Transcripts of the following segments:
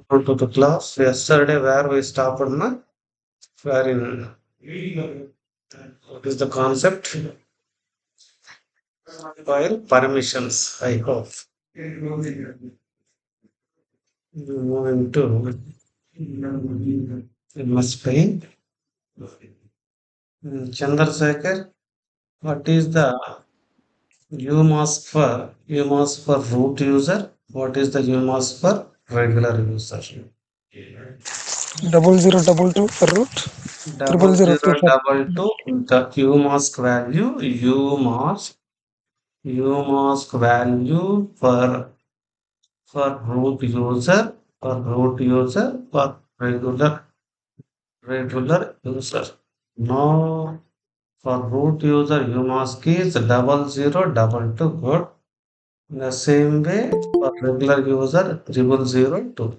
Go to the class. Yesterday, where we stopped, na? Where in what is the concept? File permissions. I hope. Moving to MS Paint. Chandrasekhar, what is the UMask for root user? What is the UMask for regular user? 0022 for root, triple Double zero two zero for double two. The UMask value UMask value for regular user. Now for root user UMask is double zero double two. Good. In the same way for regular user triple zero two.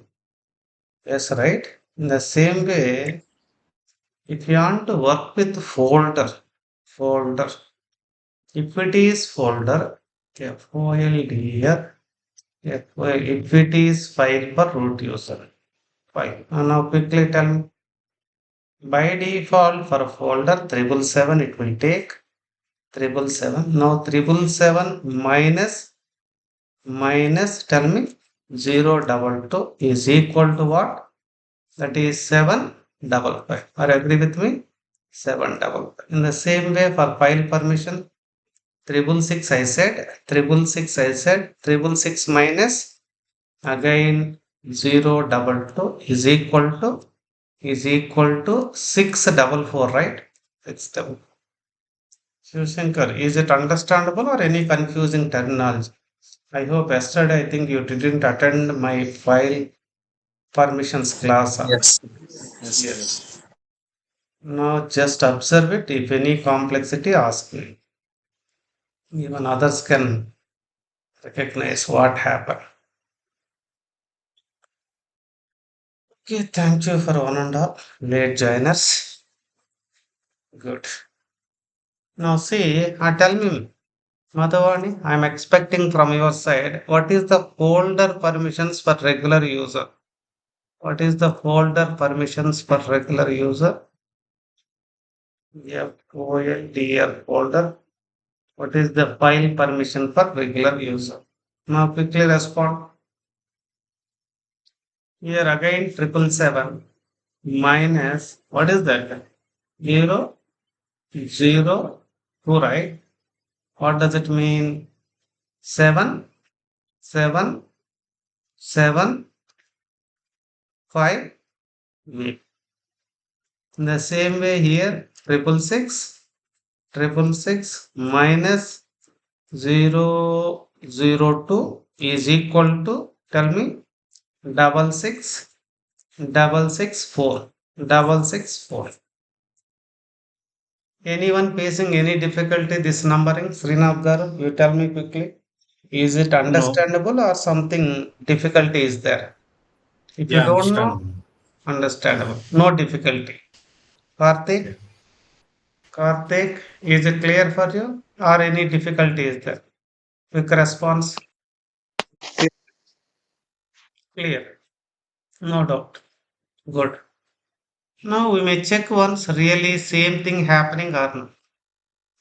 Yes, right. In the same way, if you want to work with folder. If it is folder, folder, if it is file for root user, file. And now quickly tell me, by default for a folder 777 it will take 777. Now 777 minus tell me 022 is equal to what? That is 755. Are you agree with me? 755. In the same way for file permission, triple six I said, triple six minus again 022 is equal to 644, right? 644. Shivshankar, is it understandable or any confusing terminology? I hope yesterday I think you didn't attend my file permissions class. Yes, yes, sir. Yes. Yes. Now just observe it. If any complexity, ask me. Even others can recognize what happened. Okay, thank you for one and all late joiners. Good. Now see, tell me, Madhavani, I'm expecting from your side, what is the folder permissions for regular user? What is the folder permissions for regular user? FOLDR folder. What is the file permission for regular user? Now quickly respond. Here again 777 minus what is that? 0 0 2, right? What does it mean? 7 7 7 5 8. In the same way here 666 minus 0 0 2 is equal to tell me double six double six four double six four. Anyone facing any difficulty this numbering? Srinath garu, you tell me quickly. Is it No. understandable or something difficulty is there? If you Yeah, don't know, understandable. understandable. No difficulty. Karthik, Okay. Karthik, is it clear for you or any difficulty is there? Quick response. Clear. No doubt. Good. Now we may check once really same thing happening or not.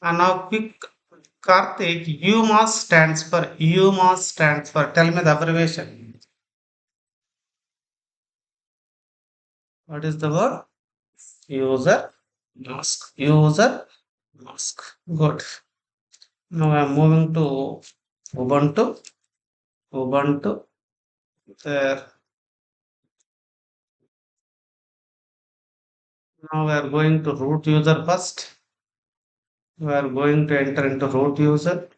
And now quick Karthik, UMass stands for tell me the abbreviation. What is the word? User mask. User mask. Good. Now I'm moving to Ubuntu. Ubuntu. There. Now we are going to root user first. We are going to enter into root user.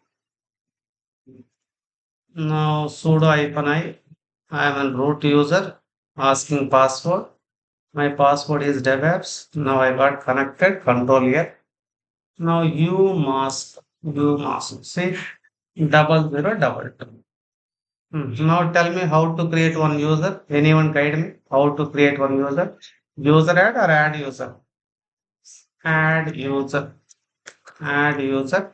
Now sudo hyphen I am a root user asking password. My password is DevApps. Now I got connected. Control here. Now you must see 0022. Now tell me how to create one user. Anyone guide me how to create one user? User add or add user? Add user. Add user.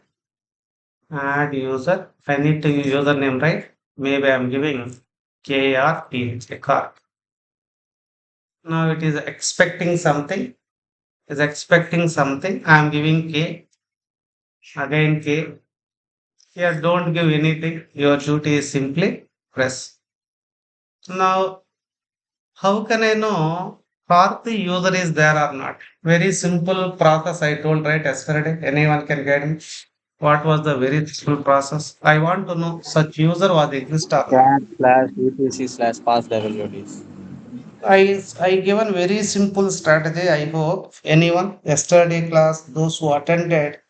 Add user. I need to use username, right? Maybe I'm giving KRT. Car. Now it is expecting something. Is expecting something. I am giving K. Again K. Here don't give anything. Your duty is simply press. Now how can I know if the user is there or not? Very simple process I told right yesterday. Anyone can guide me. What was the very simple process? I want to know such user was exist or not. Cat slash etc slash pass WDs. I given very simple strategy. I hope anyone yesterday class, those who attended,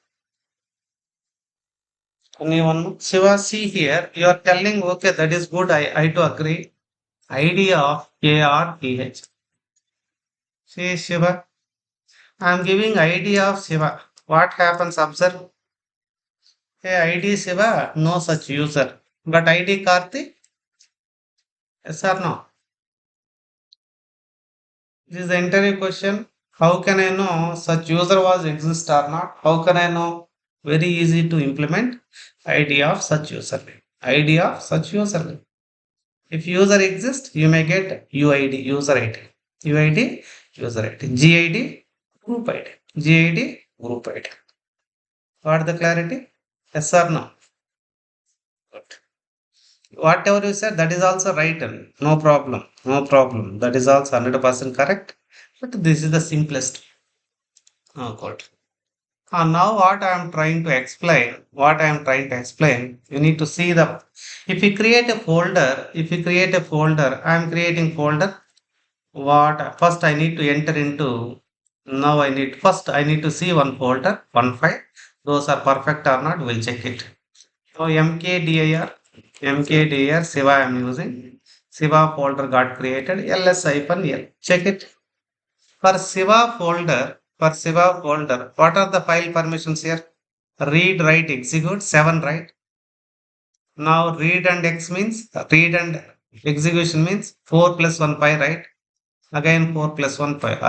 anyone. Shiva, see here, you are telling okay, that is good. I to agree. Idea of KRPH. See Shiva, I am giving idea of Shiva. What happens? Observe. Hey, ID Shiva, no such user. But ID Karthik, yes or no? This is the entire question. How can I know such user was exist or not? How can I know? Very easy to implement ID of such user. ID of such user. If user exists, you may get UID, user ID. UID, user ID. GID, group ID. GID, group ID. What the clarity? Yes or no? Good. Whatever you said, that is also right. No problem. No problem. That is also 100% correct. But this is the simplest. Oh, good. Now what I am trying to explain, you need to see the, if you create a folder, I am creating folder. What first I need to enter into, now I need to see one folder, one file. Those are perfect or not, we'll check it. So mkdir Siva I am using. Siva folder got created. ls-l. Check it. For Siva folder, what are the file permissions here? Read, write, execute, 7, right? Now read and x means, read and execution means 4 plus 1, 5, right? Again 4 plus 1, 5.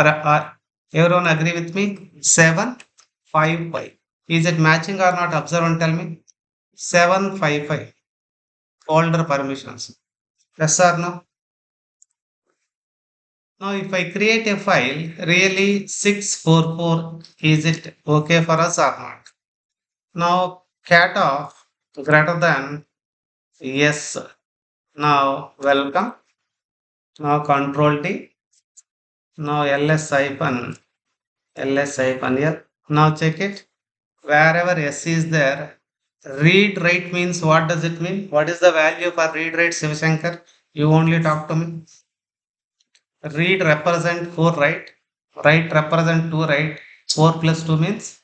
Everyone agree with me? 7, 5, 5. Is it matching or not? Observe and tell me. 7, 5, 5. Folder permissions. Yes or no? Now, if I create a file, really 644, is it okay for us or not? Now, cat of greater than yes. Now, welcome. Now, control T. Now, ls hyphen L. Now, check it. Wherever S is there, read write means what does it mean? What is the value for read write, Shivashankar? You only talk to me. Read represent 4, right? Write represent 2, right? 4 plus 2 means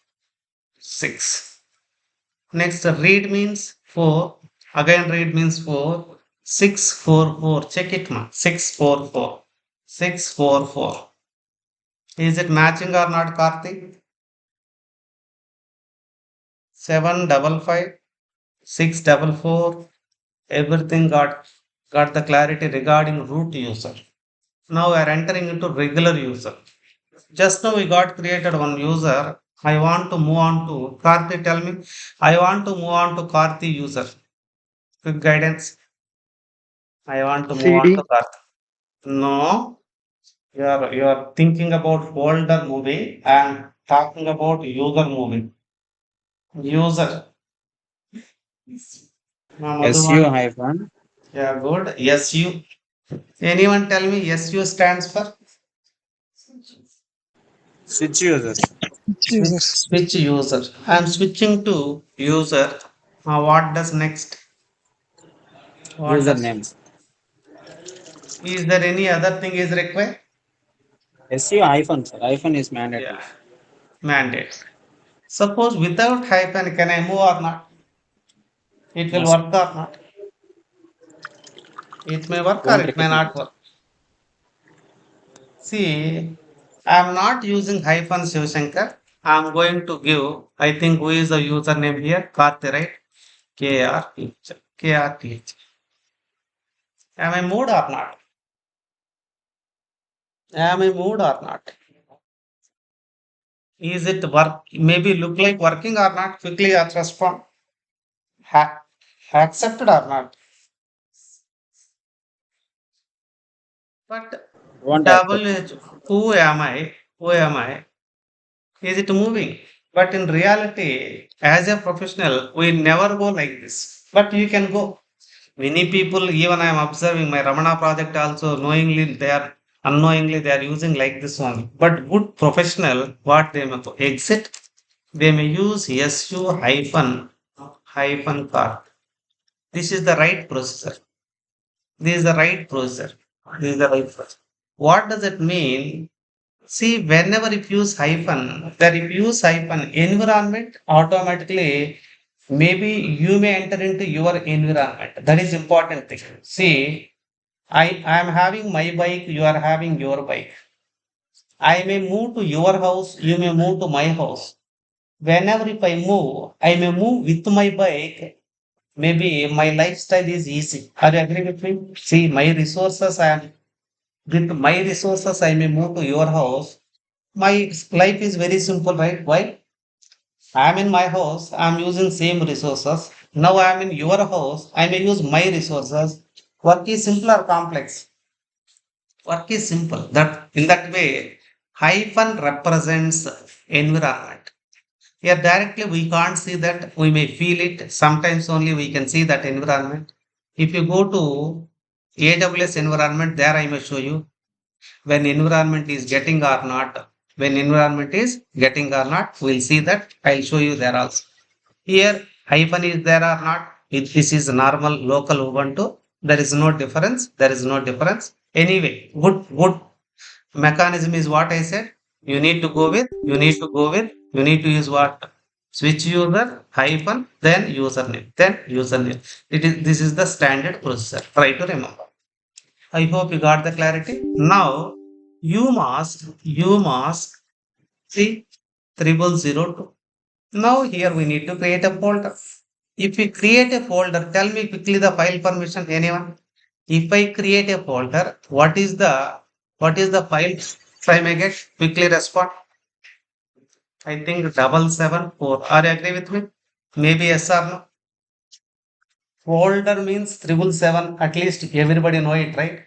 6. Next, read means 4. Again, read means 4. 644. Check it, ma. 644. 644. Is it matching or not, Karthik? 755. 644. Everything got the clarity regarding root user. Now we are entering into regular user. Just now we got created one user. I want to move on to Karthi. Tell me. I want to move on to Karthi user. Quick guidance. I want to move on to CD. Karthi. No, you are thinking about folder moving and talking about user moving. User. Now, SU Madhuvan. hyphen Yeah, good. SU. Anyone tell me SU stands for switch users. Users. switch user. I am switching to user. What does next? What does? Usernames. Is there any other thing is required? SU hyphen sir. Hyphen is Yeah, mandatory. mandate. Suppose without hyphen, can I move or not? It will Must work or not? It may work or won't it may recognize. not work. See, I'm not using hyphen Shivashankar. I'm going to give, I think, who is the username here? Karthi, right? KRTH. KRTH. Am I moved or not? Am I moved or not? Is it work? Maybe look like working or not? Quickly respond. Ha- accepted or not? But Won't Double accept. H. Who am I? Who am I? Is it moving? But in reality, as a professional, we never go like this. But you can go. Many people, even I am observing my Ramana project also, knowingly they are unknowingly they are using like this one. But good professional, what they may do? Exit, they may use SU hyphen card. This is the right processor. This is the right processor. This is the right processor. What does it mean? See, whenever if use hyphen, that if use hyphen environment, automatically maybe you may enter into your environment. That is important thing. See, I am having my bike, you are having your bike. I may move to your house, you may move to my house. Whenever if I move, I may move with my bike. Maybe my lifestyle is easy. Are you agree with me? See, my resources, I am with my resources, I may move to your house. My life is very simple, right? Why? I am in my house, I am using same resources. Now I am in your house, I may use my resources. Work is simple or complex? Work is simple. That in that way, hyphen represents environment. Here directly we can't see that, we may feel it. Sometimes only we can see that environment. If you go to AWS environment, there I may show you when environment is getting or not. When environment is getting or not, we'll see that. I'll show you there also. Here hyphen is there or not. If this is normal local Ubuntu, there is no difference. There is no difference. Anyway, good mechanism is what I said. You need to go with, you need to go with, you need to use what? Switch user hyphen, then username, then username. It is this is the standard procedure. Try to remember. I hope you got the clarity. Now you must see 3002. Now here we need to create a folder. If we create a folder, tell me quickly the file permission. Anyone? If I create a folder, what is the file I may get? Quickly respond. I think 774. Are you agree with me? Maybe yes or no? Folder means 777. At least everybody know it, right?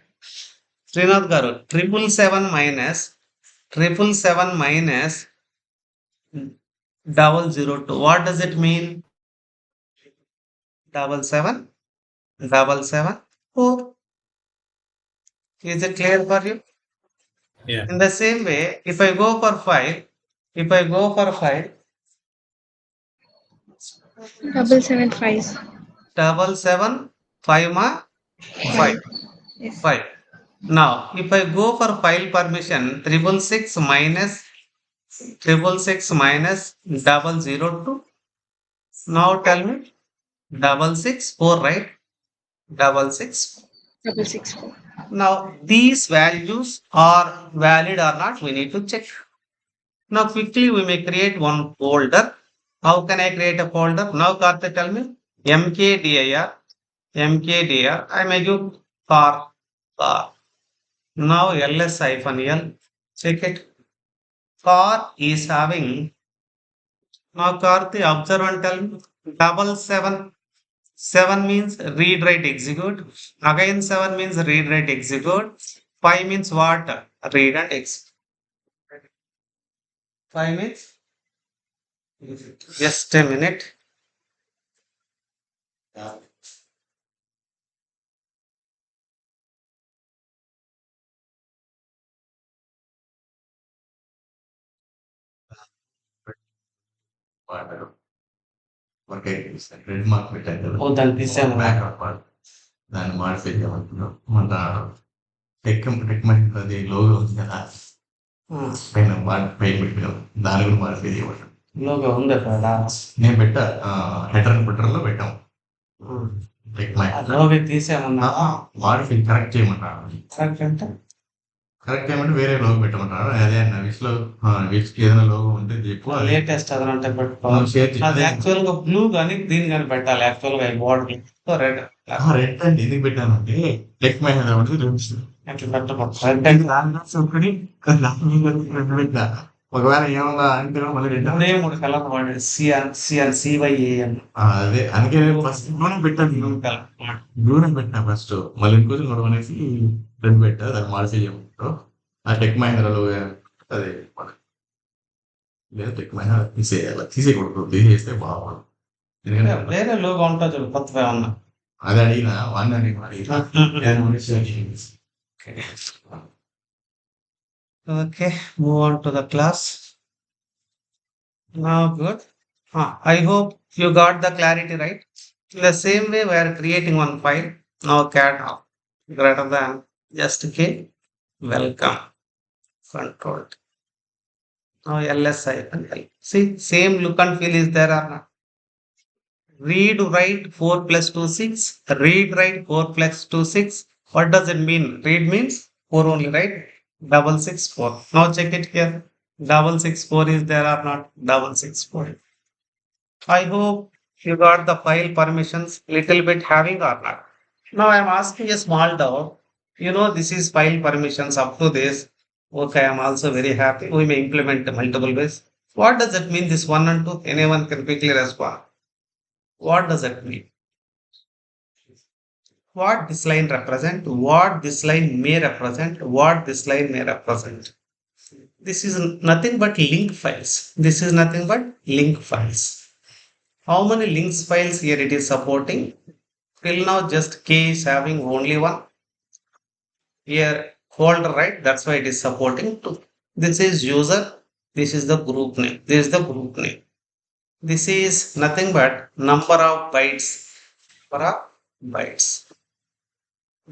Srinath Garu, 777 minus 002. What does it mean? 777 4. Is it clear for you? Yeah. In the same way, if I go for file, if I go for file, 775. 775 Yes. 5. Now, if I go for file permission, 666 minus 002. Now tell me, 664, right? 664. 664. Now, these values are valid or not, we need to check. Now, quickly we may create one folder. How can I create a folder? Now, Karthik, tell me. mkdir, mkdir. I may give car. Now, ls-l. Check it. Car is having. Now, Karthik, observe and tell me. 777. 7 means read, write, execute. Again, 7 means read, write, execute. 5 means what? Read and execute. 5 means just a minute. Okay. Red mark పెట్టాను కదా! Oh, దాన్ని తీసాను. Backup mark. దాన్ని modify చేయమంటున్నాం. మన tech మహీంద్రాది logo ఉంది కదా! పైన పైన పెట్టాం. దాన్ని కూడా మాడిఫై చేయమంటున్నాం. లోగో ఉంది అక్కడ. నేను పెట్టా హెడర్ లో పెట్టాం. టెక్ మహీంద్రా. లోగో తీసామన్నా. మాడిఫై కరెక్ట్ చేయమన్నాడు. కరెక్ట్ అంటే కరెక్ట్ చేయమంటే వేరే లోగో పెట్టమంటున్నారు. అదే అన్న విష్కి ఏదైనా లోగో ఉంటే చెప్పు. లేటెస్ట్ అదనంటే పెట్టుకోవాలి. అది యాక్చువల్ గా బ్లూ కానీ గ్రీన్ కానీ పెట్టాలి. యాక్చువల్ గా బోర్డర్ రెడ్. రెడ్ అంటే ఎందుకు పెట్టానంటే టెక్ మహీంద్రా అంటే అట్లా పెట్టకూడదు. రెడ్ అంటే దాని ఒకటి పెట్టా. ఒకవేళ ఏమన్నా అంటే మళ్ళీ రిటర్న్ మూడే మూడు కలర్ వాడాడు సిఆర్ సివైఏఎన్ అదే అందుకే ఫస్ట్ బ్లూనే పెట్టాను నేను. కలర్ బ్లూనే పెట్టినా ఫస్ట్ మళ్ళీ ఇంకొంచెం గొడవ అనేసి రెడ్ పెట్టా దాన్ని మాడిఫై చేయమంటారు ఆ టెక్ మహేంద్రలో అదే లేదా టెక్ మహేంద్ర తీసేయాలి తీసేయకూడదు తీసేస్తే బాగుంది ఎందుకంటే వేరే లోగో ఉంటుంది చూడు కొత్తగా ఉన్నా అది అడిగినా వాడిని అడిగినా నేను మనిషి అడిగింది. Okay, move on to the class. Now, good. I hope you got the clarity right. In the same way, we are creating one file. Now, cat greater than just k. Welcome. Control. Now, ls hyphen l. See, same look and feel is there or not? Read write 4 plus 2 6. Read write 4 plus 2 6. What does it mean? Read means 4 only, right? Double 6 4. Now check it here. Double 6 4 is there or not? Double 6 4. I hope you got the file permissions little bit having or not. Now I am asking a small doubt. You know this is file permissions up to this. Okay, I am also very happy. We may implement multiple ways. What does it mean? This 1 and 2? Anyone can quickly respond. What does it mean? What this line represent? What this line may represent? What this line may represent? This is nothing but link files. This is nothing but link files. How many links files here it is supporting? Till now just K is having only one. Here folder, right? That's why it is supporting two. This is user. This is the group name. This is the group name. This is nothing but number of bytes. Number of bytes.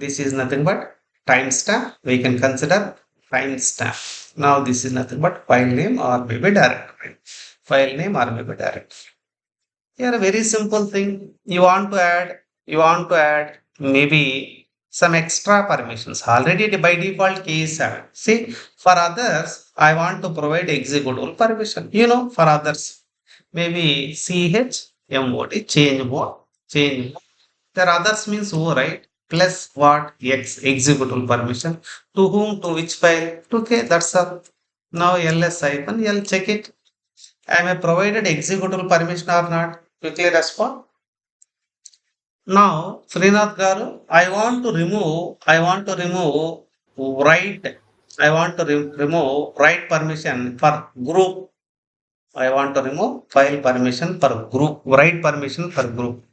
This is nothing but timestamp. We can consider timestamp. Now this is nothing but file name or maybe directory. File name or maybe directory. Here a very simple thing. You want to add maybe some extra permissions. Already by default key is 7. See, for others, I want to provide executable permission. You know, for others, maybe chmod, change mode, change mode. There others means O, right? Plus what? X executable permission. To whom? To which file? To K. That's all. Now ls hyphen L check it. Am I provided executable permission or not? Quickly respond. Now, Srinath Garu, I want to remove write. I want to remove write permission for group. I want to remove file permission for group, write permission for group.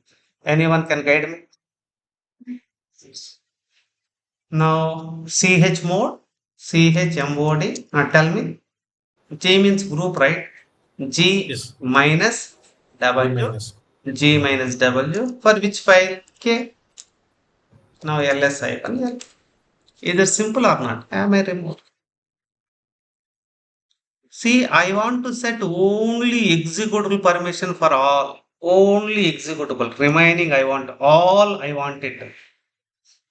Anyone can guide me? Now, ch mode, chmod. Tell me. G means group, right? G Yes. minus G W. minus. G minus W for which file? K. Now ls hyphen L. Either simple or not. Am I removed? See, I want to set only executable permission for all. Only executable. Remaining, I want all. I want it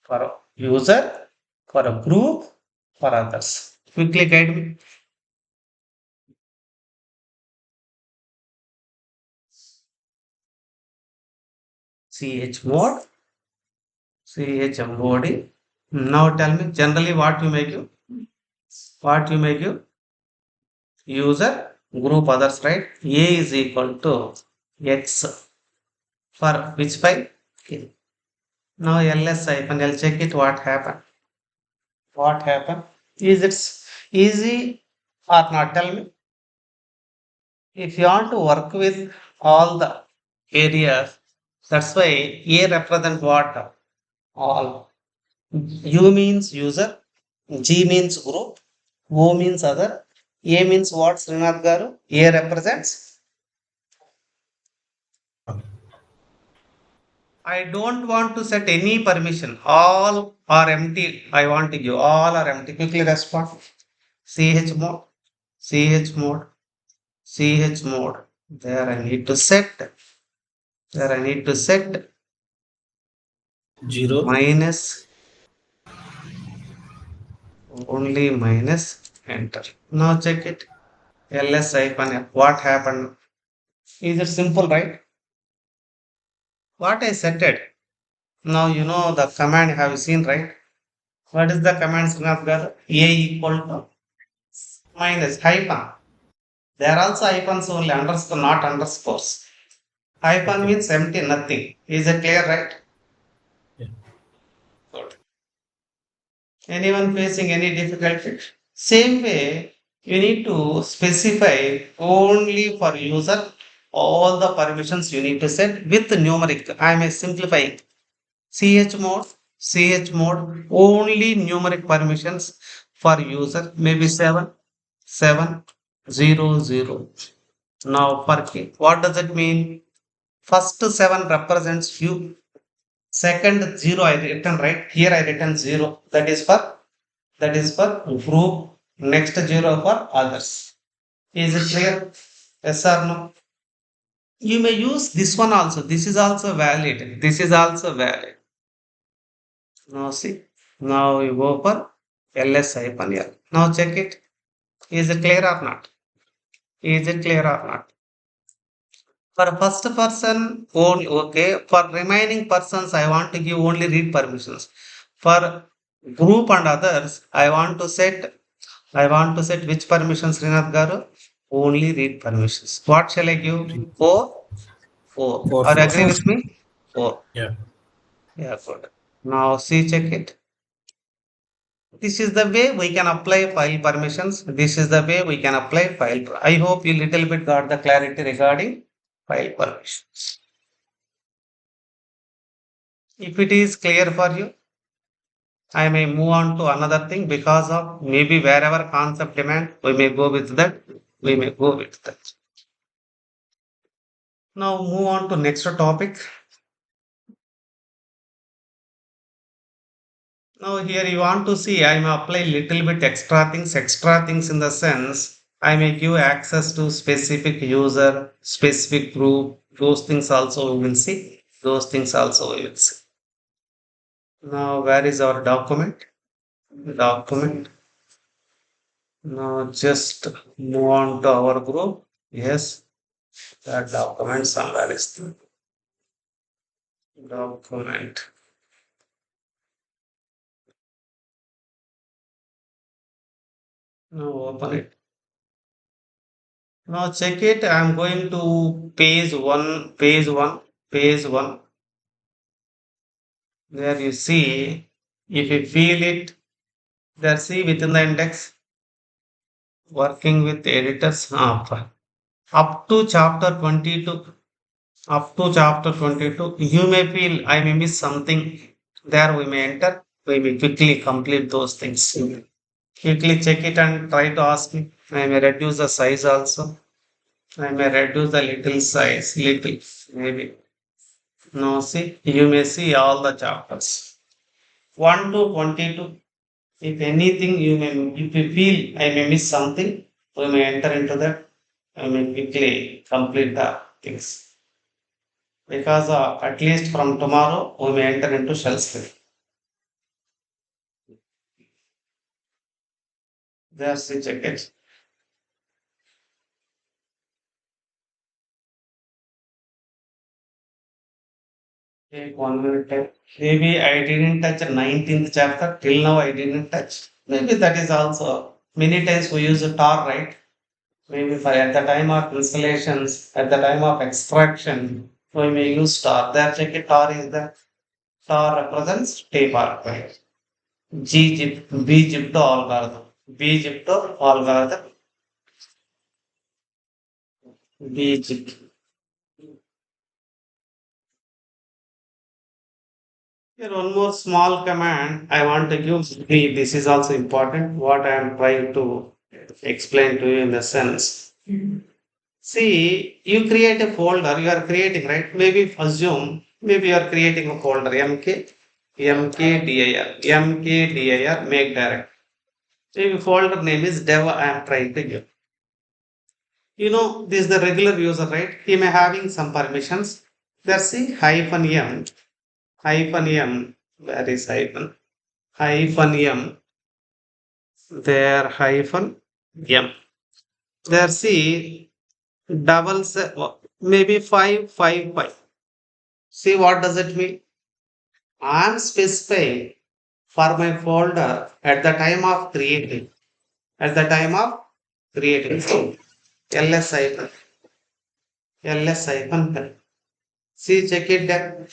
for a user, for a group, for others. Quickly guide me. Chmod, chmod. Now tell me generally what you make you? What you make you? User, group, others, right? A is equal to X for which file? K. Now ls hyphen L check it what happened. What happened? Is it easy or not? Tell me. If you want to work with all the areas, that's why A represent what? All. U means user, G means group, O means other, A means what, Srinath Garu? A represents. I don't want to set any permission. All are empty. I want to give all are empty. Quickly respond. CH mode, CH mode, CH mode. There I need to set. There I need to set 0. minus only minus enter. Now check it. ls hyphen F. What happened? Is it simple, right? What I set it. Now you know the command have you seen, right? What is the command, Srinath Garu? A equal to minus hyphen. There are also hyphens only, underscore, not underscores. Hyphen Okay. means empty, nothing. Is it clear, right? Yeah. Good. Anyone facing any difficulty? Same way, you need to specify only for user all the permissions you need to set with numeric. I am simplifying. Chmod, chmod, only numeric permissions for user, maybe 7, 7, 0, 0. Now for key, what does it mean? First 7 represents you. Second 0 I written right here. I written 0. That is for group. Next 0 for others. Is it clear? Yes or no? You may use this one also. This is also valid. This is also valid. Now see. Now you go for ls hyphen l. Now check it. Is it clear or not? Is it clear or not? For first person, only okay. For remaining persons, I want to give only read permissions. For group and others, I want to set which permissions, Rinath Garu? Only read permissions. What shall I give? Three. 4? 4. Four, Are you four. agree with me? 4. Yeah. Yeah, good. Now see, check it. This is the way we can apply file permissions. This is the way we can apply file. I hope you little bit got the clarity regarding file permissions. If it is clear for you, I may move on to another thing because of maybe wherever concept demand, we may go with that. We may go with that. Now move on to next topic. Now here you want to see I may apply little bit extra things in the sense I may give access to specific user, specific group. Those things also we will see. Those things also we will see. Now where is our document? Document. Now just move on to our group. Yes, that document somewhere is the document. Now open it. Now check it. I'm going to page one. There you see, if you feel it, there see within the index, working with editors up to chapter 22. Up to chapter 22, you may feel I may miss something. There we may enter. We may quickly complete those things. Quickly check it and try to ask me. I may reduce the size also. I may reduce the little size, little maybe. No, see, you may see all the chapters. 1 to 22. If anything, if you feel I may miss something, we may enter into that. I may quickly complete the things. Because at least from tomorrow, we may enter into shell script. There's the check it. Take 1 minute time. Maybe I didn't touch 19th chapter. Till now, I didn't touch. Maybe that is also. Many times we use a tar, right? Maybe for at the time of installations, at the time of extraction, we may use tar. There, check it. Tar is the tar represents tape archive. B-Gypto algorithm. B-Gypto algorithm. B-Gypto. Here, one more small command I want to give. This is also important. What I am trying to explain to you in the sense. See, you create a folder, you are creating, right? Maybe assume, maybe you are creating a folder mkdir, make direct. Maybe folder name is dev I am trying to give. This is the regular user, right? He may having some permissions. There's see hyphen m, where is hyphen m, there hyphen m. There see maybe 555. See what does it mean? I am specifying for my folder at the time of creating. At the time of creating. So ls hyphen help. See, check it there.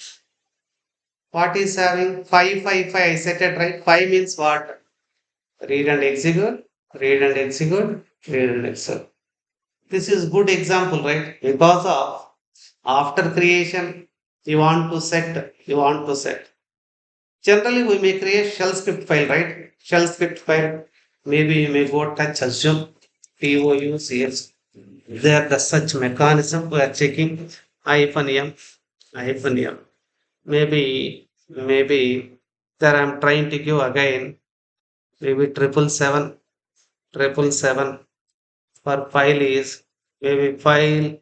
What is having 555? I set it right. 5 means what? Read and execute, read and execute, read and execute. This is good example, right? Because of after creation, you want to set. Generally, we may create shell script file, right? Shell script file. Maybe you may go touch assume touch. There the such mechanism we are checking hyphen m hyphen m. Maybe there I'm trying to give again maybe 777 for file is maybe file.sh.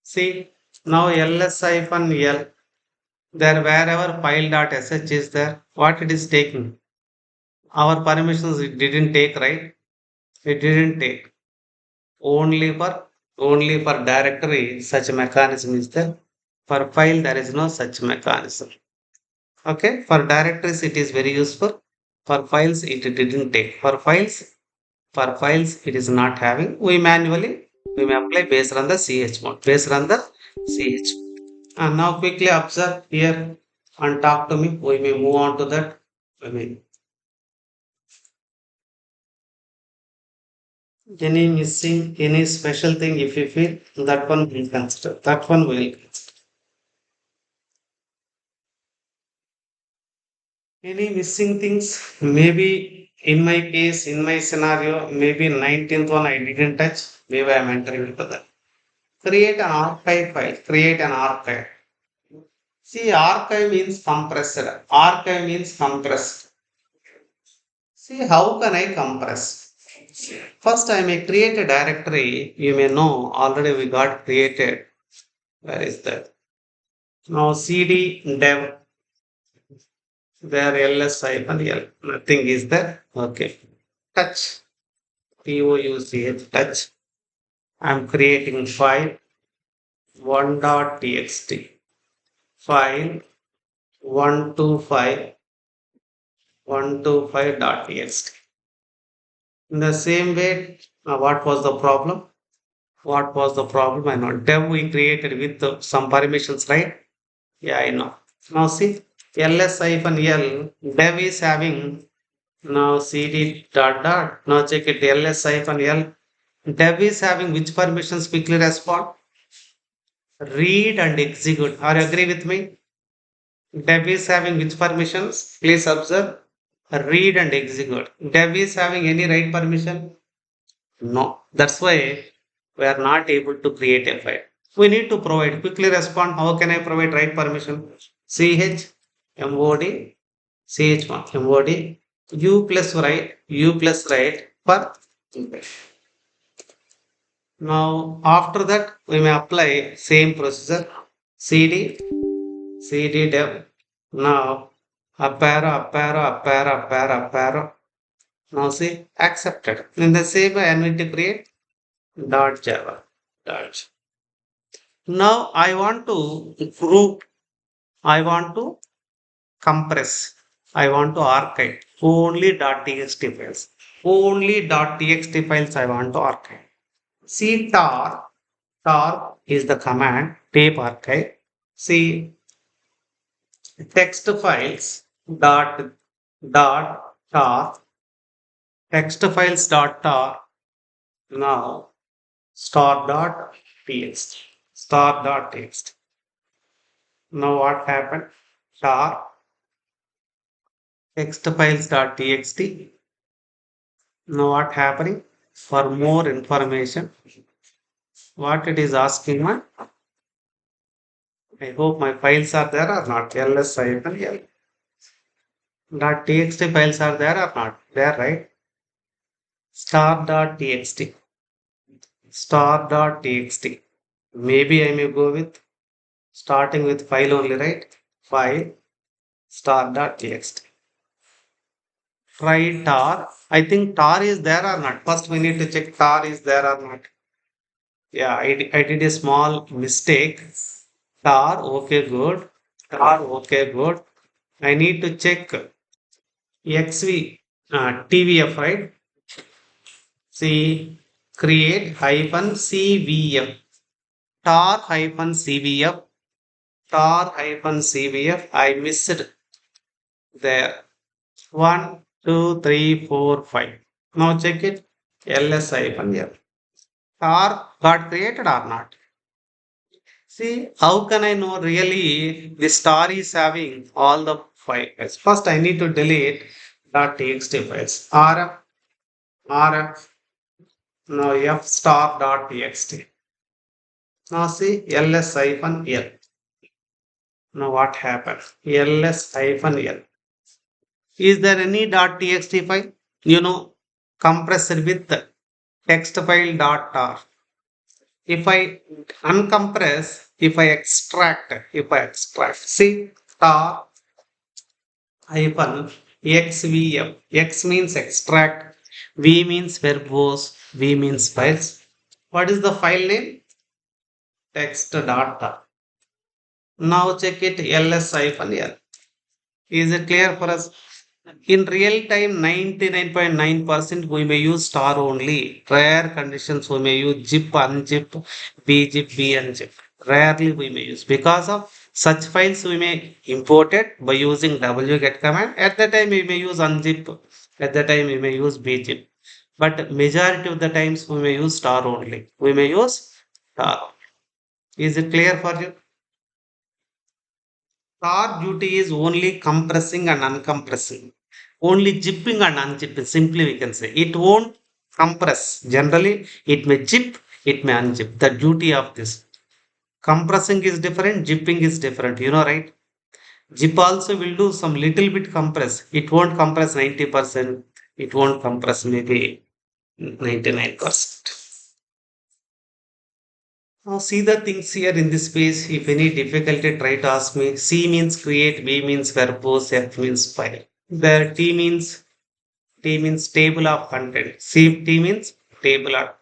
See, now ls hyphen l, there wherever file.sh is there, what it is taking? Our permissions it didn't take, right? It didn't take. Only for only for directory such a mechanism is there. For file there is no such mechanism. Okay, for directories it is very useful. For files it didn't take. For files it is not having. We may apply based on the ch mode. Based on the ch. And now quickly observe here and talk to me. We may move on to that. I mean, any missing, any special thing if you feel that one will consider. That one will consider. Any missing things? Maybe in my case, in my scenario, maybe 19th one I didn't touch. Maybe I'm entering into that. Create an archive file. Create an archive. See, archive means compressed. Archive means compressed. See, how can I compress? First, I may create a directory. You may know already we got created. Where is that? Now, cd dev where ls hyphen l. Nothing is there. Okay. Touch. touch. I'm creating file 1.txt. File 125 125.txt. In the same way, what was the problem? What was the problem? I know dev we created with some permissions, right? Yeah, I know. Now see, ls hyphen l dev is having now cd dot dot. Now check it ls hyphen l dev is having which permissions quickly respond? Read and execute. Are you agree with me? Dev is having which permissions? Please observe. Read and execute. Dev is having any write permission? No. That's why we are not able to create a file. We need to provide quickly respond. How can I provide write permission? Ch mod ch1 mod u plus write per. Now after that we may apply same procedure cd dev. Now up arrow up arrow up arrow up arrow up arrow. Now see accepted. In the same way I need to create dot java dot. Now I want to group. I want to compress. I want to archive only .txt files. Only .txt files I want to archive. See tar is the command tape archive. See text files dot tar text files dot tar. Now star.txt star.txt. Now what happened? Tar text files.txt. Now what happening? For more information, what it is asking me? I hope my files are there or not. ls hyphen l. .txt files are there or not? There, right? Star.txt. Star.txt. Maybe I may go with starting with file only, right? File star.txt. Try tar. I think tar is there or not. First, we need to check tar is there or not. Yeah, I did a small mistake. Tar, okay, good. Tar, okay, good. I need to check XV, TVF, right? See, create hyphen CVF, tar hyphen CVF, tar hyphen CVF. I missed there. One, two, three, four, five. Now check it. LS hyphen F. Tar got created or not? See, how can I know really the star is having all the files? First, I need to delete .txt files. RF, now F star .txt. Now see ls hyphen L. Now what happened? ls hyphen L. Is there any .txt file? Compressed with text file .tar. If I uncompress, if I extract, see tar hyphen xvf. X means extract, V means verbose, V means files. What is the file name? Text data. Now check it ls hyphen L. Is it clear for us? In real time, 99.9% we may use star only. Rare conditions we may use zip, unzip, bzip, bnzip. Rarely we may use because of such files we may import it by using wget command. At the time we may use unzip. At the time we may use bzip. But majority of the times we may use star only. We may use star. Is it clear for you? Star duty is only compressing and uncompressing. Only zipping and unzipping. Simply we can say. It won't compress. Generally, it may zip, it may unzip. The duty of this. Compressing is different, zipping is different. You know, right? Zip also will do some little bit compress. It won't compress 90%. It won't compress maybe 99%. Now see the things here in this page. If any difficulty, try to ask me. C means create, B means verbose, F means file. The T means table of content. T means table of.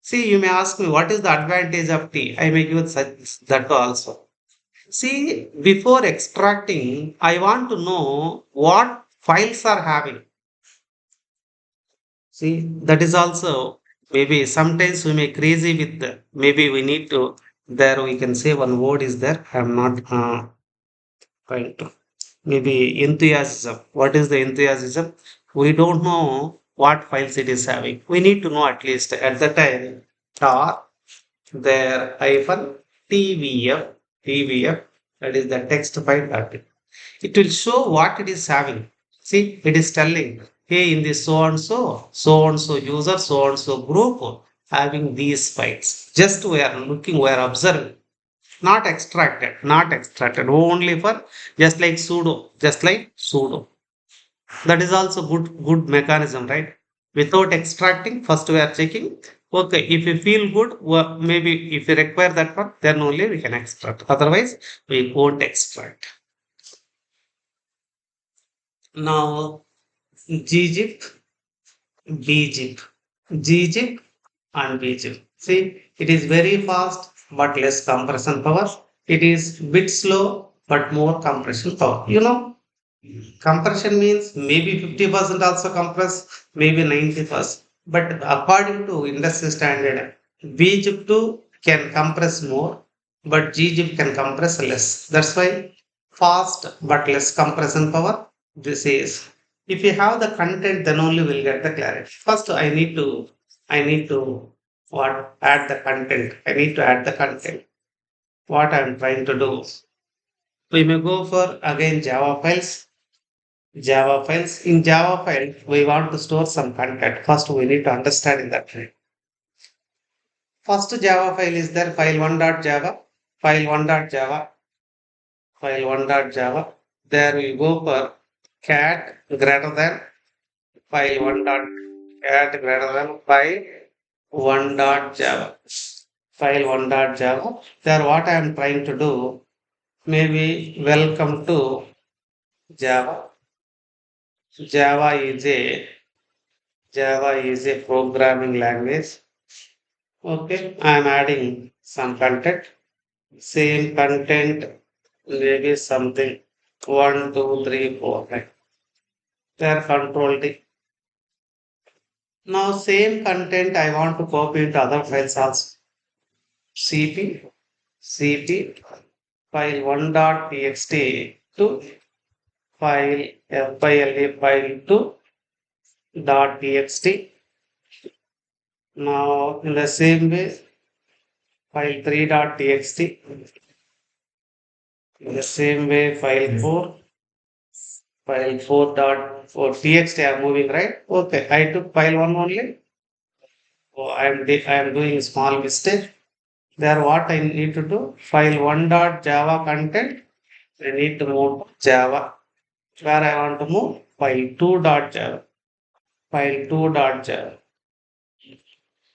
See, you may ask me what is the advantage of T. I may give such that also. See, before extracting, I want to know what files are having. See, that is also maybe sometimes we may crazy with maybe we need to there we can say one word is there. I'm not trying to maybe enthusiasm. What is the enthusiasm? We don't know what files it is having. We need to know at least at the time tar there hyphen tvf that is the text file that it will show what it is having. See, it is telling, hey, in this so and so user, so and so group having these files. Just we are looking, we are observing, not extracted, only for just like sudo. That is also good mechanism, right? Without extracting, first we are checking. Okay, if you feel good, well, maybe if you require that one, then only we can extract. Otherwise, we won't extract. Now, ggip, bgip, ggip and bgip. See, it is very fast but less compression power. It is bit slow but more compression power. Compression means maybe 50% also compress, maybe 90%. But according to industry standard, bzip2 can compress more, but ggip can compress less. That's why fast but less compression power. This is if you have the content, then only we'll get the clarity. First, I need to what add the content. I need to add the content. What I'm trying to do. We may go for again Java files. Java files. In Java file, we want to store some content. First, we need to understand in that. First Java file is there, file1.java, file1.java, file1.java. There we go for cat greater than file1.cat greater than file1.java. File1.java. There what I am trying to do, maybe welcome to Java. Java is a programming language. Okay, I am adding some content. Same content, maybe something 1, 2, 3, 4. Right? They are control D. Now same content I want to copy into other files also. CP, CP, file 1.txt to file file file 2.txt. Now in the same way, file 3.txt. In the same way, file 4 txt I am moving, right? Okay, I took file 1 only. Oh, I am doing small mistake. There what I need to do? File 1 dot Java content. I need to move to Java. Where I want to move? File 2 dot Java. File 2 dot Java.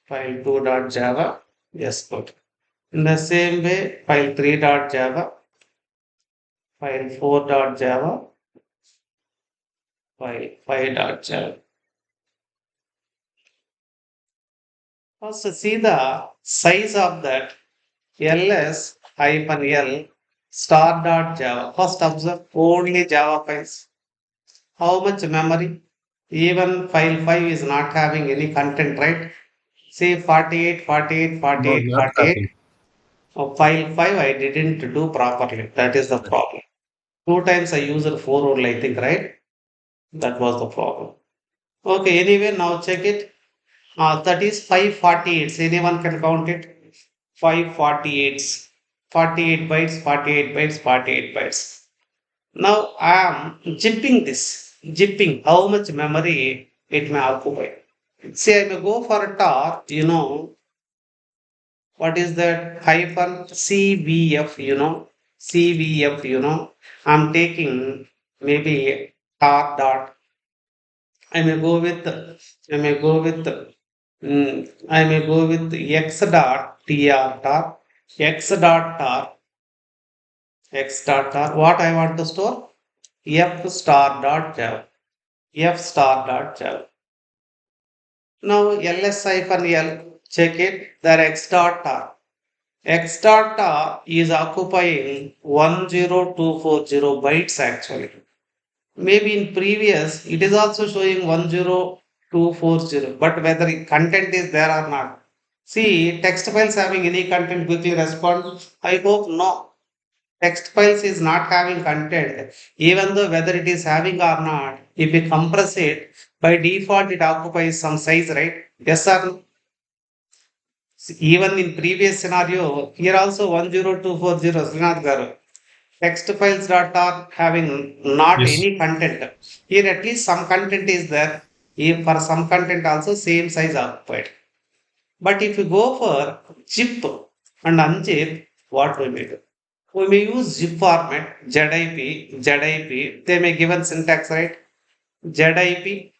File 2 dot Java. Yes, good. In the same way, file 3 dot Java. File 4 dot Java. File 5 dot Java. Also see the size of that ls hyphen l star dot Java. First observe only Java files. How much memory? Even file 5 is not having any content, right? Say 48, 48, No, 48, not 48. copying. File 5 I didn't do properly. That is the problem. Two times I used 4 only, I think, right? That was the problem. Okay, anyway, now check it. That is 548. Anyone can count it? 548s. 48 bytes, 48 bytes, 48 bytes. Now I am zipping this. Zipping how much memory it may occupy. Say I may go for a tar, what is that hyphen CVF, CVF, I'm taking maybe tar dot. I may go with, I may go with, I may go with x dot tr tar, x dot tar, x dot tar. What I want to store? F star dot java, F star dot java. Now ls hyphen l, check it, there x dot tar. X dot tar is occupying 10240 bytes actually. Maybe in previous it is also showing 10240, but whether content is there or not. See, text files having any content quickly respond? I hope no. Text files is not having content, even though whether it is having or not, if we compress it, by default it occupies some size, right? Yes or no? Even in previous scenario, here also 10240, Srinath Garu. Text files dot are having not Yes. any content. Here at least some content is there. If for some content also same size occupied. But if you go for zip and unzip, what we may do? We may use zip format, ZIP. They may given syntax, right? ZIP,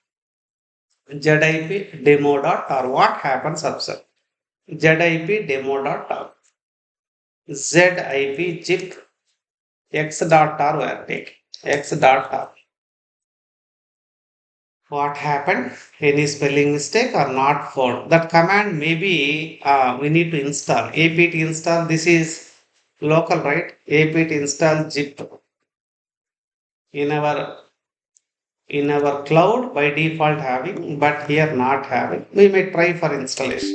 ZIP demo dot or what happens observe. ZIP demo dot or ZIP zip x dot r were taken. X dot r. What happened? Any spelling mistake or not found? That command maybe we need to install. apt install. This is local, right? apt install zip in our cloud by default having, but here not having. We may try for installation.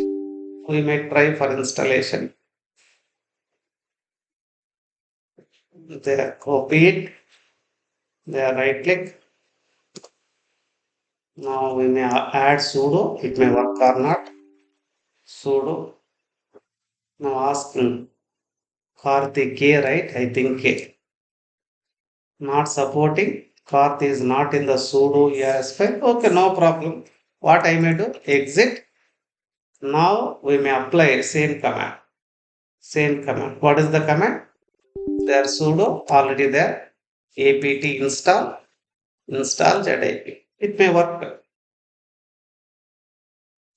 There, copy it. There, right click. Now we may add sudo. It may work or not. Sudo. Now ask Karthik K, right? I think K. Not supporting. Karth is not in the sudo ES file. Okay, no problem. What I may do? Exit. Now we may apply same command. Same command. What is the command? There sudo already there. apt install zip. It may work.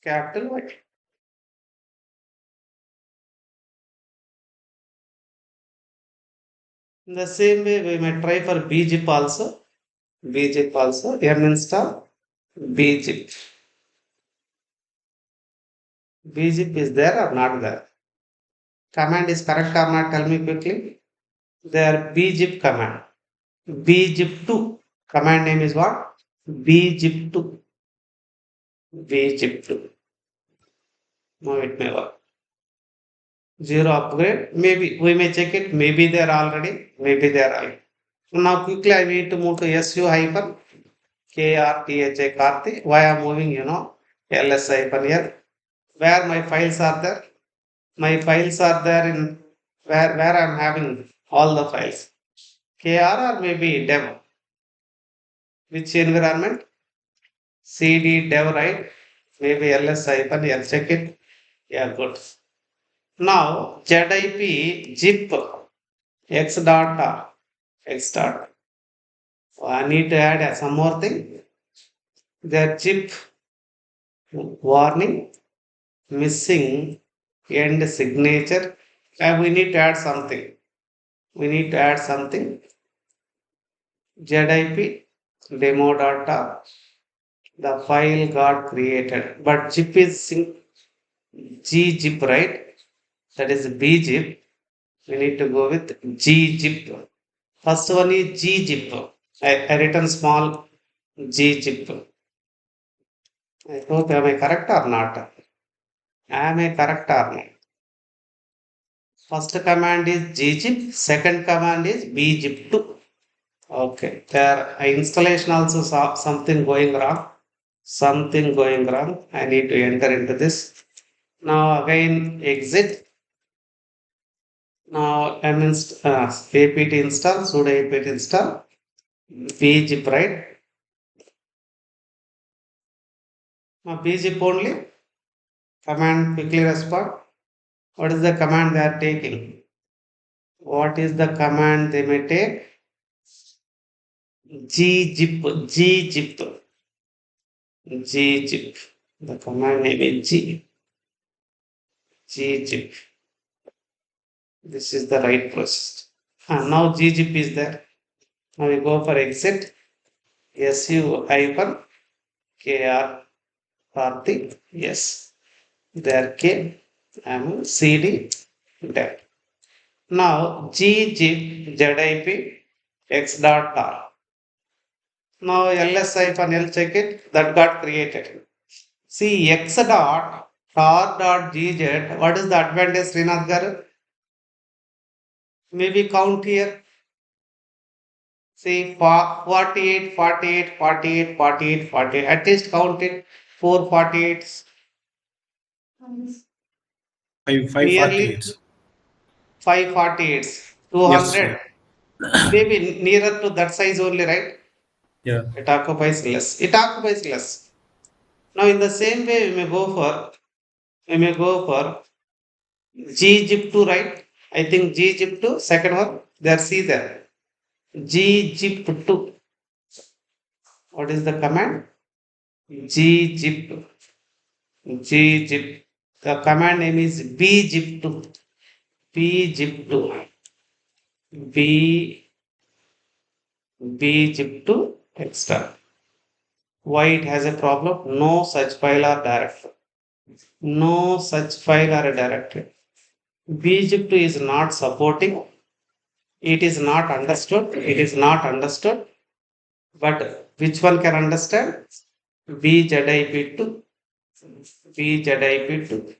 Capital Y. In the same way, we may try for bzip also. Bzip also. Install bzip. Bzip is there or not there? Command is correct or not? Tell me quickly. There bzip command. Bzip2. Command name is what? bzip2, bzip2. Now it may work. Zero upgrade. Maybe we may check it. Maybe they're already. Maybe they're already. Now quickly I need to move to SU hyphen KRTHA Karthi. Why I'm moving, LS hyphen here. Where my files are there. My files are there in where I'm having all the files. KR or maybe dev. Which environment? CD dev, right? Maybe LS hyphen, yeah, check it. Yeah, good. Now ZIP zip x dot x dot. I need to add some more thing. The zip warning missing end signature. We need to add something. We need to add something. ZIP demo data. The file got created, but zip is gzip, right? That is bzip. We need to go with gzip. First one is gzip. I written small gzip. I hope am I correct or not? Am I correct or not? First command is gzip. Second command is bzip2. Okay, there installation also saw something going wrong. Something going wrong. I need to enter into this. Now again exit. Now apt install sudo apt install bzip, right? Now bzip only command quickly respond. What is the command they are taking? What is the command they may take? Gzip, gzip, gzip. The command name is gzip. This is the right process. Now gzip is there. Now we go for exit. Su hyphen kr Karthik. Yes. There came cd dev. Now gzip zip x dot r. Now ls hyphen l check it. That got created. See x dot tar dot gz. What is the advantage, Srinath garu? Maybe count here. See 48, 48, 48, 48, 48. At least count it. 448s. Five Nearly 48s. 548s. Yes, 200. sir. Maybe nearer to that size only, right? Yeah. It occupies less. It occupies less. Now in the same way, we may go for gzip2, right? I think gzip2, second one, there, see there. Gzip2. What is the command? Gzip. Gzip. The command name is bzip2. bzip2. bzip2 extra. Why it has a problem? No such file or directory. No such file or a directory. bzip2 is not supporting. It is not understood. It is not understood. But which one can understand? bzip2. bzip2.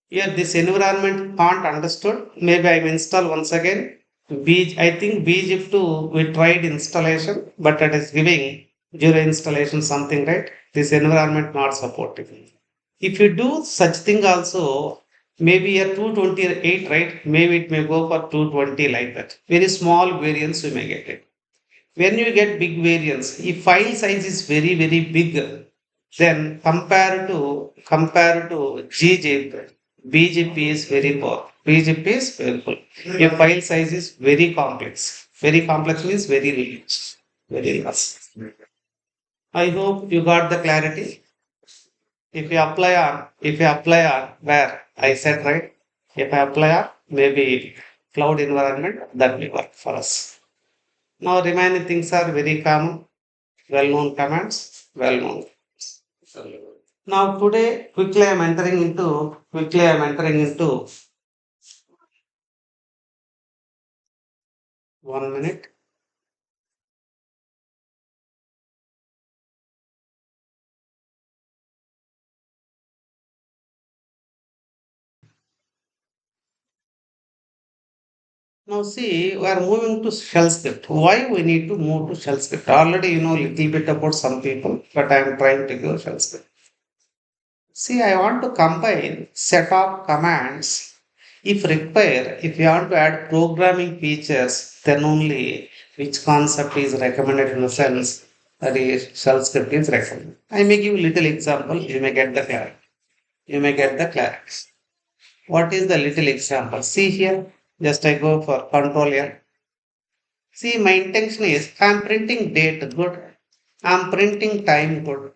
Here this environment can't understood. Maybe I will install once again. I think bzip2 we tried installation, but it is giving zero installation something, right? This environment not supporting. If you do such thing also, maybe a 228, right? Maybe it may go for 220 like that. Very small variance we may get it. When you get big variance, if file size is very, very big, then compare to GZIP, BGP is very poor. BGP is very full. Your file size is very complex. Very complex means very rich, very less. I hope you got the clarity. If you apply on where I said, right, if I apply on maybe cloud environment, that will work for us. Now remaining things are very common, well-known commands, well-known. Now today quickly I am entering into 1 minute. Now see, we are moving to shell script. Why we need to move to shell script? Already you know a little bit about some people, but I am trying to go shell script. See, I want to combine set of commands. If required, if you want to add programming features, then only which concept is recommended in the sense that is shell script is recommended. I may give little example, you may get the clarity. You may get the clarity. What is the little example? See here, just I go for control here. See, my intention is I'm printing date good. I'm printing time good.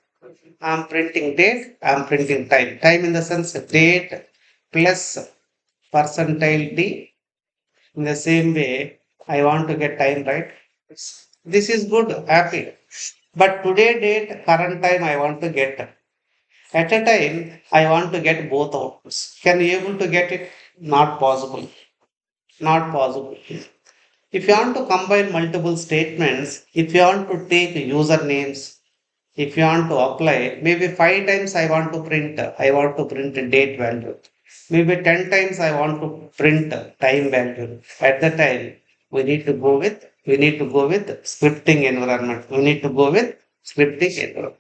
I'm printing date. I'm printing time. Time in the sense date plus percentile D. In the same way, I want to get time right. This is good, happy. But today date, current time, I want to get. At a time, I want to get both outputs. Can you able to get it? Not possible. Not possible. If you want to combine multiple statements, if you want to take usernames, if you want to apply, maybe 5 times I want to print a date value. Maybe 10 times I want to print a time value. At the time, we need to go with scripting environment. We need to go with scripting environment.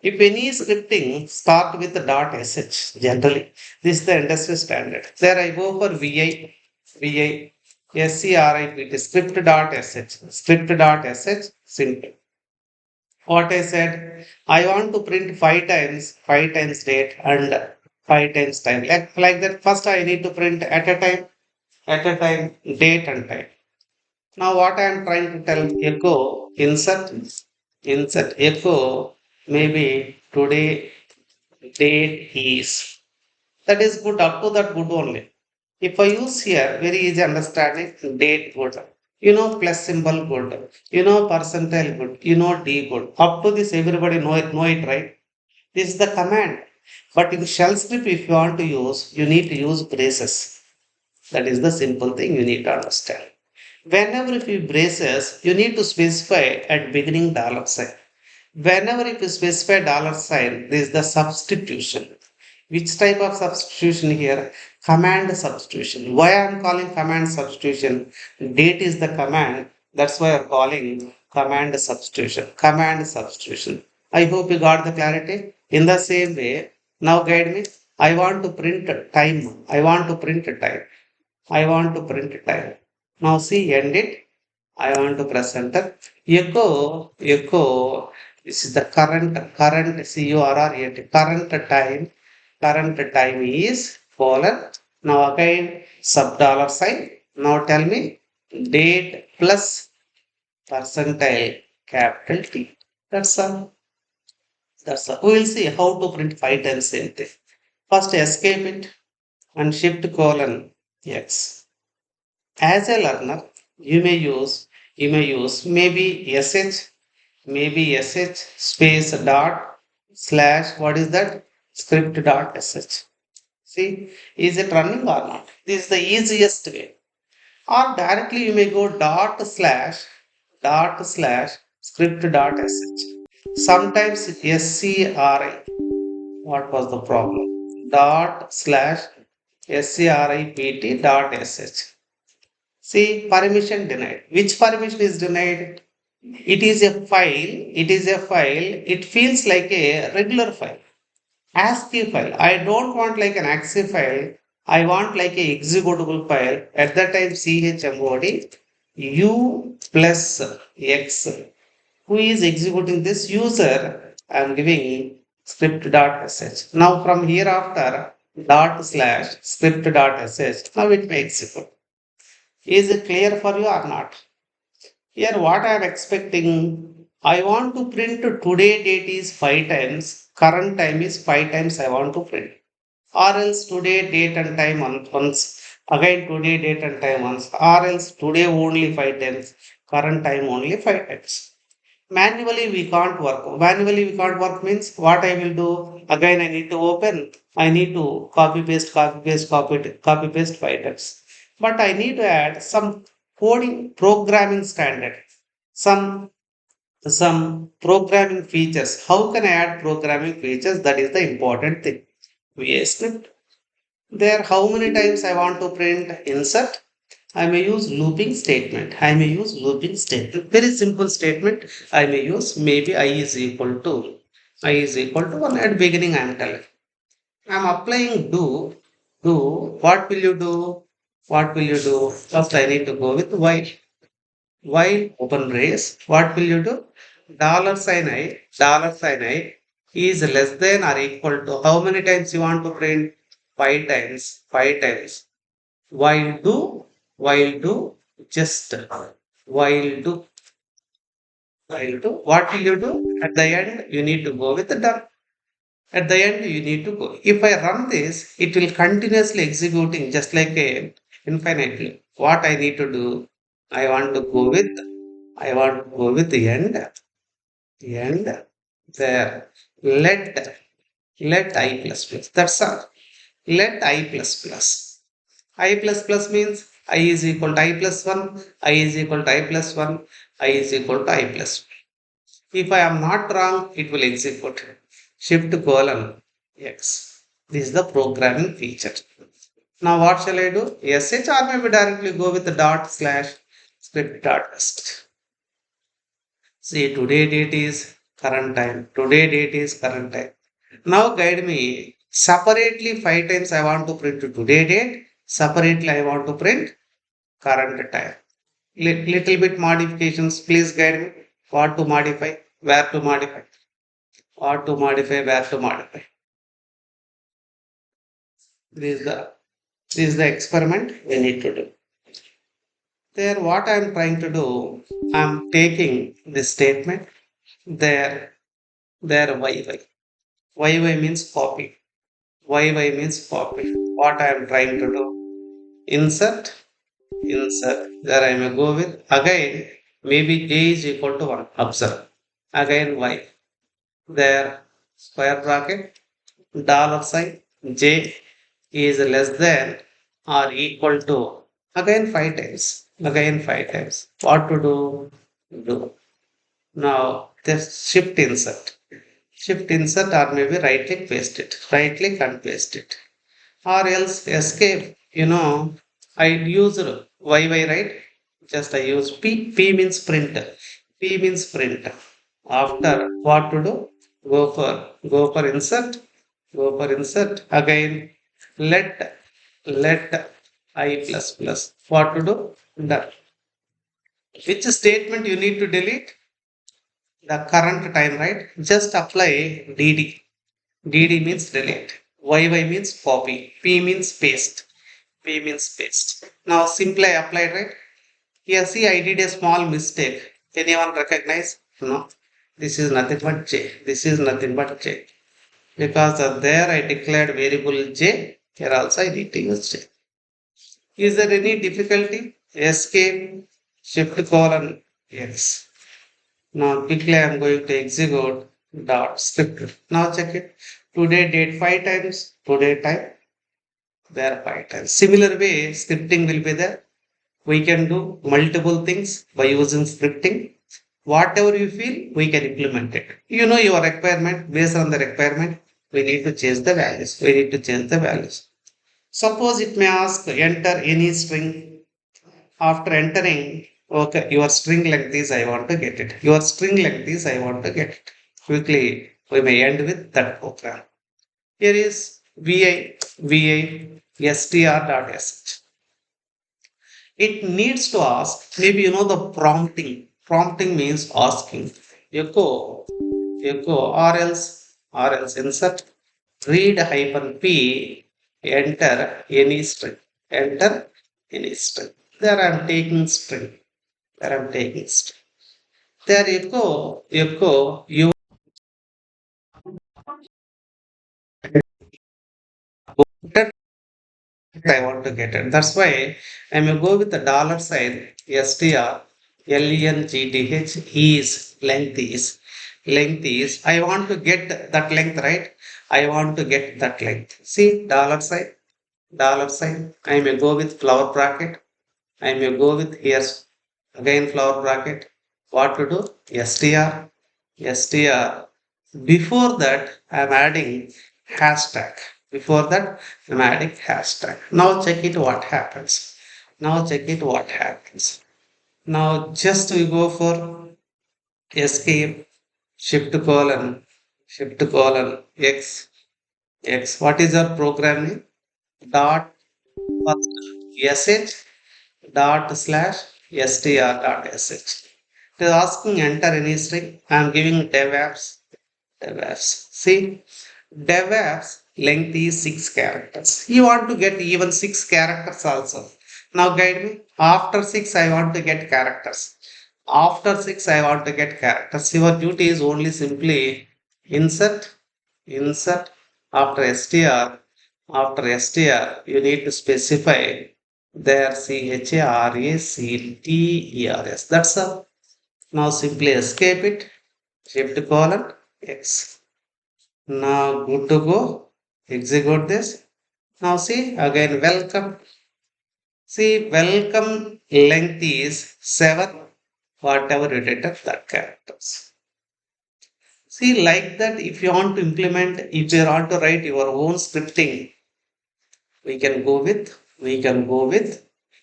If any scripting start with .sh generally, this is the industry standard. There I go for VI, SCRIPT, script.sh, simple. What I said, I want to print 5 times date and 5 times time. Like that, first I need to print at a time, date and time. Now what I am trying to tell, echo, insert, echo, maybe today date is. That is good, up to that good only. If I use here, very easy understanding, date good. You know plus symbol good. You know percentile good. You know D good. Up to this, everybody know it, right? This is the command. But in shell script, if you want to use, you need to use braces. That is the simple thing you need to understand. Whenever if you braces, you need to specify at beginning $sign. Whenever if you specify $sign, this is the substitution. Which type of substitution here? Command substitution. Why I am calling command substitution? Date is the command. That's why I am calling command substitution. Command substitution. I hope you got the clarity. In the same way, now guide me. I want to print time. I want to print time. I want to print time. Now see, end it. I want to press enter. Echo. This is the current CURRET, current time is colon. Now again, sub $sign. Now tell me, date plus percentile capital T. That's all. That's all. We will see how to print 5 times same thing. First escape it and shift colon X. As a learner, you may use maybe sh space dot slash what is that script dot sh. See, is it running or not? This is the easiest way. Or directly you may go dot slash script dot sh. Sometimes SCRI. What was the problem? Dot slash SCRIPT dot sh. See, permission denied. Which permission is denied? It is a file. It is a file. It feels like a regular file. ASCII file. I don't want like an ASCII file. I want like a executable file. At that time, chmod u plus x. Who is executing this user? I am giving script.sh. Now from here after dot slash script.sh. Now it may execute. Is it clear for you or not? Here, what I am expecting, I want to print today date is 5 times, current time is 5 times I want to print. Or else today date and time once, again today date and time once, or else today only 5 times, current time only 5 times. Manually we can't work. Manually we can't work means what I will do? Again I need to open, I need to copy paste 5 times. But I need to add some coding programming standard, some some programming features. How can I add programming features? That is the important thing. VS script. There, how many times I want to print insert? I may use looping statement. I may use looping statement. Very simple statement. I may use maybe I is equal to 1 at beginning I am telling. I am applying do. What will you do? What will you do? First I need to go with while open brace. What will you do? Dollar sign I is less than or equal to how many times you want to print? Five times. While do, just while do, while do. What will you do? At the end, you need to go with the done. At the end, you need to go. If I run this, it will continuously executing just like a infinitely. What I need to do? I want to go with, I want to go with the end there. Let, let I plus plus. That's all. Let I plus plus. I plus plus means I is equal to I plus 1, I is equal to I plus 1, I is equal to I plus 1. If I am not wrong, it will execute. Shift colon X. This is the programming feature. Now what shall I do? SH or maybe directly go with the dot slash script dot test. See, today date is current time. Today date is current time. Now guide me. Separately 5 times I want to print today date. Separately I want to print current time. Little bit modifications. Please guide me. What to modify, where to modify, what to modify, where to modify. This is the this is the experiment we need to do. There, what I am trying to do, I am taking this statement there, there, YY means copy. YY means copy. What I am trying to do, insert, insert. There I may go with again, maybe J is equal to 1. Observe. Again Y. There, square bracket, dollar sign, J is less than or equal to again 5 times. Again 5 times. What to do? Do. Now, this shift insert. Shift insert or maybe right click paste it. Right click and paste it. Or else escape. I use YY, right? Just I use P. P means print. P means print. After what to do? Go for insert. Go for insert. Again, let I plus plus. What to do? Done. Which statement you need to delete? The current time, right? Just apply DD. DD means delete. YY means copy. P means paste. P means paste. Now simply I applied, right? Here see I did a small mistake. Anyone recognize? No. This is nothing but J. This is nothing but J. Because there I declared variable J. Here also I need to use J. Is there any difficulty? Escape, shift colon X. Now quickly I am going to execute dot script. Now check it. Today date 5 times. Today time there 5 times. Similar way scripting will be there. We can do multiple things by using scripting. Whatever you feel, we can implement it. You know your requirement. Based on the requirement, we need to change the values. We need to change the values. Suppose it may ask enter any string. After entering, okay, your string length is I want to get it. Your string length is I want to get it. Quickly, we may end with that program. Here is vi str.sh. It needs to ask, maybe you know the prompting. Prompting means asking. Echo, or else insert, read hyphen p, enter any string. Enter any string. There I am taking string. There I am taking string. There echo, you I want to get it. That's why I may go with the dollar sign str length is I want to get that length, right? I want to get that length. See dollar sign. I may go with flower bracket. I may go with here again flower bracket. What to do? str. Before that, I'm adding hashtag. Before that, I'm adding hashtag. Now check it what happens. Now check it what happens. Now just we go for escape, shift colon x, x. What is our programming? Dot first sh dot slash str dot sh. It is asking enter any string. I am giving dev apps. See, dev apps length is 6 characters. You want to get even 6 characters also. Now guide me. After 6, I want to get characters. After 6, I want to get characters. Your duty is only simply insert, insert after str. After str, you need to specify there CHARACTERS. That's all. Now simply escape it, shift colon X. Now good to go. Execute this. Now see again welcome. See welcome length is 7. Whatever you detect that characters. See like that if you want to implement, if you want to write your own scripting, we can go with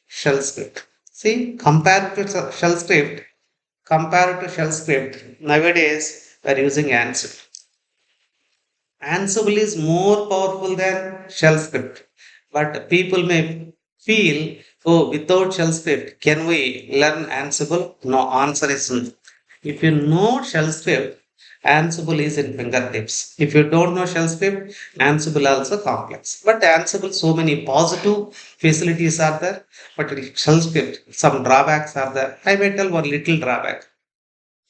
shell script. See compared to shell script, nowadays we are using Ansible. Ansible is more powerful than shell script. But people may feel, oh, without shell script, can we learn Ansible? No, answer is no. If you know shell script, Ansible is in fingertips. If you don't know shell script, Ansible also complex. But Ansible, so many positive facilities are there. But in shell script, some drawbacks are there. I may tell one little drawback.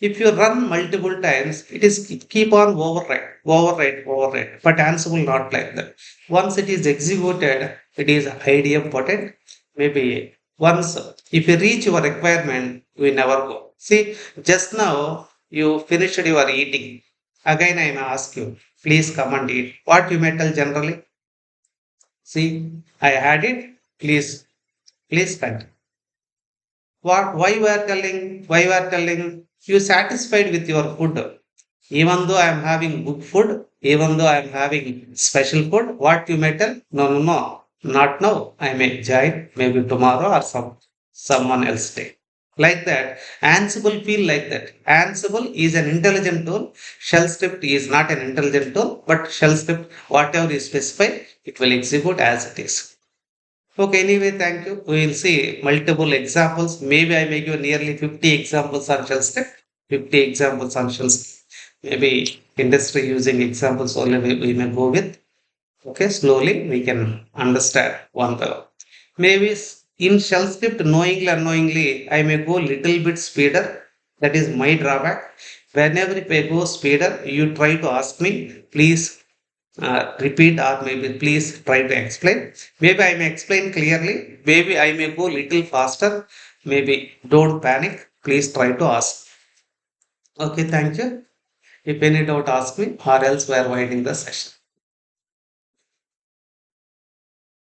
If you run multiple times, it is keep on override. But Ansible not like that. Once it is executed, it is IDM potent. Maybe once if you reach your requirement, we never go. See, just now you finished your eating. Again, I may ask you, please come and eat. What you may tell generally? See, I had it. Please continue. What? Why you are telling? Why you are telling? You satisfied with your food? Even though I am having good food, even though I am having special food, what you may tell? No, no, no, not now. I may join maybe tomorrow or someone else day. Like that, Ansible feel like that. Ansible is an intelligent tool. Shell script is not an intelligent tool, but shell script, whatever you specify, it will execute as it is. Okay, anyway, thank you. We will see multiple examples. Maybe I make you nearly 50 examples on shell script, 50 examples on shell script. Maybe industry using examples only we may go with. Okay, slowly we can understand one by one. Maybe in shell script, knowingly, unknowingly, I may go little bit speeder. That is my drawback. Whenever if I go speeder, you try to ask me, please repeat or maybe please try to explain. Maybe I may explain clearly. Maybe I may go little faster. Maybe don't panic. Please try to ask. Okay, thank you. If any doubt, ask me, or else we are winding the session.